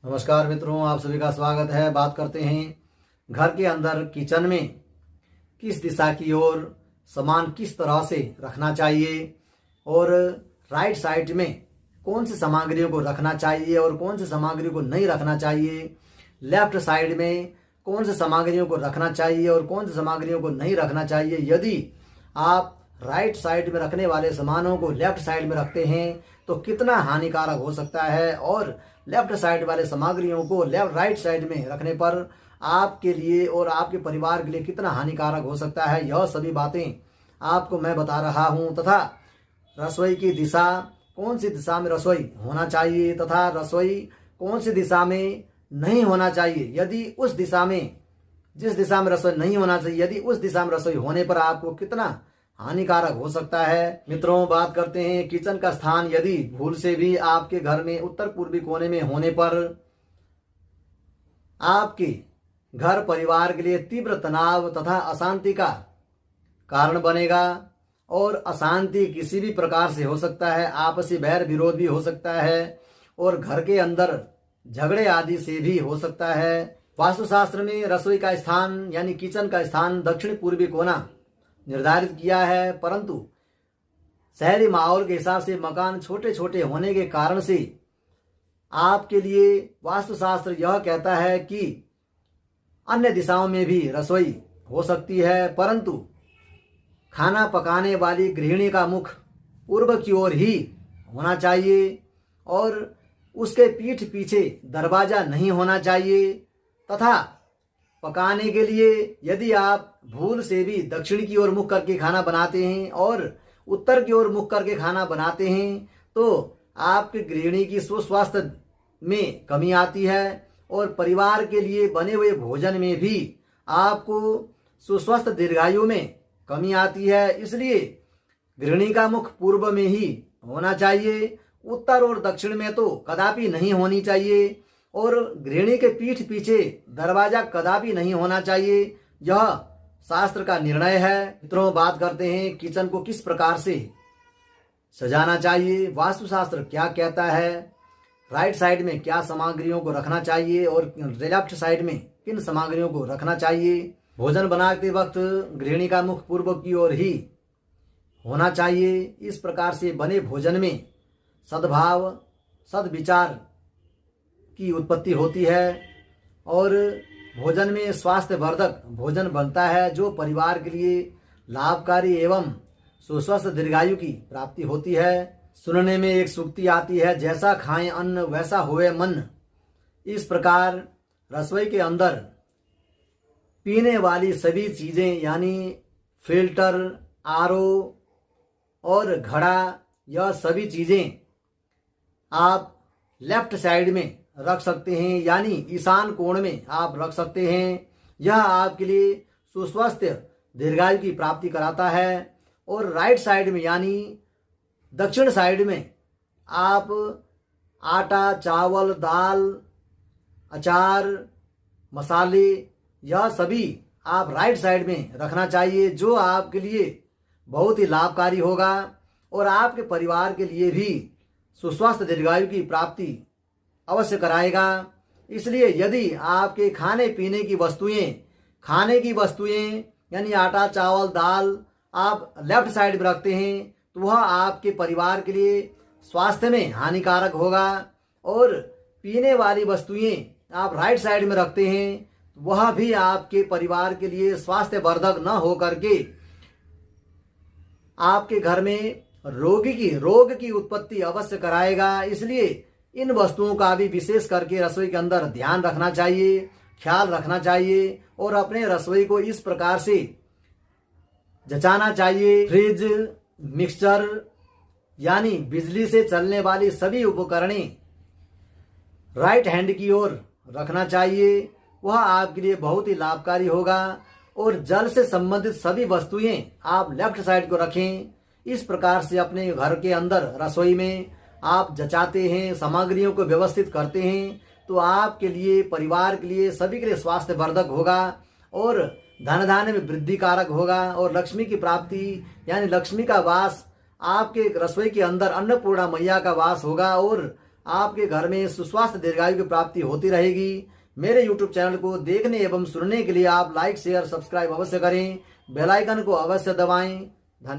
नमस्कार मित्रों, आप सभी का स्वागत है। बात करते हैं घर के अंदर किचन में किस दिशा की ओर सामान किस तरह से रखना चाहिए और राइट साइड में कौन सी सामग्रियों को रखना चाहिए और कौन सी सामग्री को नहीं रखना चाहिए, लेफ्ट साइड में कौन सी सामग्रियों को रखना चाहिए और कौन सी सामग्रियों को नहीं रखना चाहिए। यदि आप राइट साइड में रखने वाले सामानों को लेफ्ट साइड में रखते हैं तो कितना हानिकारक हो सकता है और लेफ्ट साइड वाले सामग्रियों को राइट साइड में रखने पर आपके लिए और आपके परिवार के लिए कितना हानिकारक हो सकता है, यह सभी बातें आपको मैं बता रहा हूं। तथा रसोई की दिशा, कौन सी दिशा में रसोई होना चाहिए तथा रसोई कौन सी दिशा में नहीं होना चाहिए। यदि उस दिशा में, जिस दिशा में रसोई नहीं होना चाहिए, यदि उस दिशा में रसोई होने पर आपको कितना हानिकारक हो सकता है। मित्रों, बात करते हैं किचन का स्थान। यदि भूल से भी आपके घर में उत्तर पूर्वी कोने में होने पर आपके घर परिवार के लिए तीव्र तनाव तथा अशांति का कारण बनेगा और अशांति किसी भी प्रकार से हो सकता है, आपसी बैर विरोध भी हो सकता है और घर के अंदर झगड़े आदि से भी हो सकता है। वास्तुशास्त्र में रसोई का स्थान यानी किचन का स्थान दक्षिण पूर्वी कोना निर्धारित किया है, परंतु शहरी माहौल के हिसाब से मकान छोटे छोटे होने के कारण से आपके लिए वास्तुशास्त्र यह कहता है कि अन्य दिशाओं में भी रसोई हो सकती है, परंतु खाना पकाने वाली गृहिणी का मुख पूर्व की ओर ही होना चाहिए और उसके पीठ पीछे दरवाजा नहीं होना चाहिए। तथा पकाने के लिए यदि आप भूल से भी दक्षिण की ओर मुख करके खाना बनाते हैं और उत्तर की ओर मुख करके खाना बनाते हैं तो आपकी गृहिणी की स्वास्थ्य में कमी आती है और परिवार के लिए बने हुए भोजन में भी आपको सुस्वस्थ दीर्घायु में कमी आती है। इसलिए गृहिणी का मुख पूर्व में ही होना चाहिए, उत्तर और दक्षिण में तो कदापि नहीं होनी चाहिए और गृहिणी के पीठ पीछे दरवाजा कदापि नहीं होना चाहिए। यह शास्त्र का निर्णय है। मित्रों, बात करते हैं किचन को किस प्रकार से सजाना चाहिए। वास्तुशास्त्र क्या कहता है, राइट साइड में क्या सामग्रियों को रखना चाहिए और लेफ्ट साइड में किन सामग्रियों को रखना चाहिए। भोजन बनाते वक्त गृहिणी का मुख पूर्व की ओर ही होना चाहिए। इस प्रकार से बने भोजन में सद्भाव, सद्विचार की उत्पत्ति होती है और भोजन में स्वास्थ्यवर्धक भोजन बनता है जो परिवार के लिए लाभकारी एवं सुस्वस्थ दीर्घायु की प्राप्ति होती है। सुनने में एक सूक्ति आती है, जैसा खाएं अन्न वैसा होवे मन। इस प्रकार रसोई के अंदर पीने वाली सभी चीजें यानी फिल्टर, आरओ और घड़ा, यह सभी चीजें आप लेफ्ट साइड में रख सकते हैं यानी ईशान कोण में आप रख सकते हैं। यह आपके लिए सुस्वस्थ दीर्घायु की प्राप्ति कराता है। और राइट साइड में यानी दक्षिण साइड में आप आटा, चावल, दाल, अचार, मसाले, यह सभी आप राइट साइड में रखना चाहिए जो आपके लिए बहुत ही लाभकारी होगा और आपके परिवार के लिए भी सुस्वस्थ दीर्घायु की प्राप्ति अवश्य कराएगा। इसलिए यदि आपके खाने पीने की वस्तुएं यानी आटा, चावल, दाल आप लेफ्ट साइड में रखते हैं तो वह आपके परिवार के लिए स्वास्थ्य में हानिकारक होगा और पीने वाली वस्तुएं आप राइट साइड में रखते हैं वह भी आपके परिवार के लिए स्वास्थ्यवर्धक न हो करके आपके घर में रोग की उत्पत्ति अवश्य कराएगा। इसलिए इन वस्तुओं का भी विशेष करके रसोई के अंदर ध्यान रखना चाहिए, ख्याल रखना चाहिए और अपने रसोई को इस प्रकार से जचाना चाहिए। फ्रिज, मिक्सचर यानी बिजली से चलने वाली सभी उपकरणें राइट हैंड की ओर रखना चाहिए, वह आपके लिए बहुत ही लाभकारी होगा। और जल से संबंधित सभी वस्तुएं आप लेफ्ट साइड को रखें। इस प्रकार से अपने घर के अंदर रसोई में आप जचाते हैं, सामग्रियों को व्यवस्थित करते हैं तो आपके लिए, परिवार के लिए, सभी के लिए स्वास्थ्यवर्धक होगा और धन धान्य में वृद्धि कारक होगा और लक्ष्मी की प्राप्ति यानी लक्ष्मी का वास आपके रसोई के अंदर, अन्नपूर्णा मैया का वास होगा और आपके घर में सुस्वास्थ्य दीर्घायु की प्राप्ति होती रहेगी। मेरे YouTube चैनल को देखने एवं सुनने के लिए आप लाइक शेयर सब्सक्राइब अवश्य करें, बेल आइकन को अवश्य दबाएं।